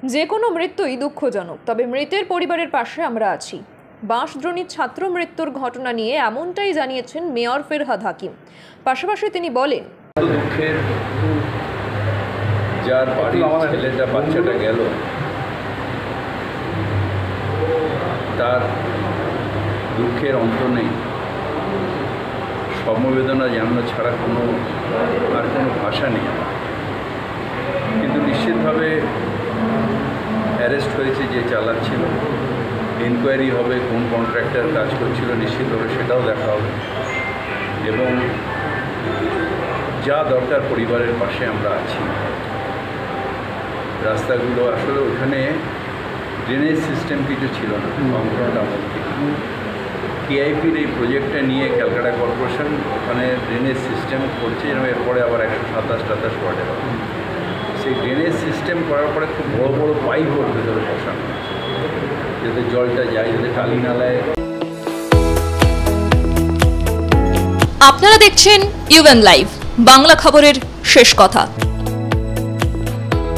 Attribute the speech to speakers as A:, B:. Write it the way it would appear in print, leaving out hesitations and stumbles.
A: যে কোনো মৃত্যুই দুঃখজনক, তবে মৃতের পরিবারের পাশে আমরা আছি। বাঁশদ্রোণীর ছাত্র মৃত্যুর ঘটনা নিয়ে এমনটাই জানিয়েছেন মেয়র ফেরহাদ হাকিম। পাশাপাশি তিনি বলেন,
B: দুঃখের যার বাড়ির ছেলেটা বাচ্চাটা গেল, তার দুঃখের অন্ত নেই। সমবেদনা জানানো ছাড়া আর কোনো ভাষা নেই। কিন্তু নিশ্চিতভাবে অ্যারেস্ট হয়েছে যে চালাচ্ছিল, ইনকোয়ারি হবে, কোন কন্ট্রাক্টর কাজ করছিল নিশ্চিতভাবে সেটাও দেখা হবে, এবং যা দরকার পরিবারের পাশে আমরা আছি। রাস্তাগুলো আসলে ওখানে ড্রেনেজ সিস্টেম কিছু ছিল না, বামফ্রন্ট আমল থেকে। কেআইপির এই প্রজেক্টটা নিয়ে ক্যালকাটা কর্পোরেশন ওখানে ড্রেনেজ সিস্টেম করছে, এবং এরপরে আবার 127 ওয়ার্ডে হবে। সেই ড্রেনেজ সিস্টেম করার পরে খুব বড় বড় পাইপ ওর ভেতরে বসানো, যাতে জলটা যায়, যাতে টালি নালায়।
A: আপনারা দেখছেন ইউএন লাইভ, বাংলা খবরের শেষ কথা।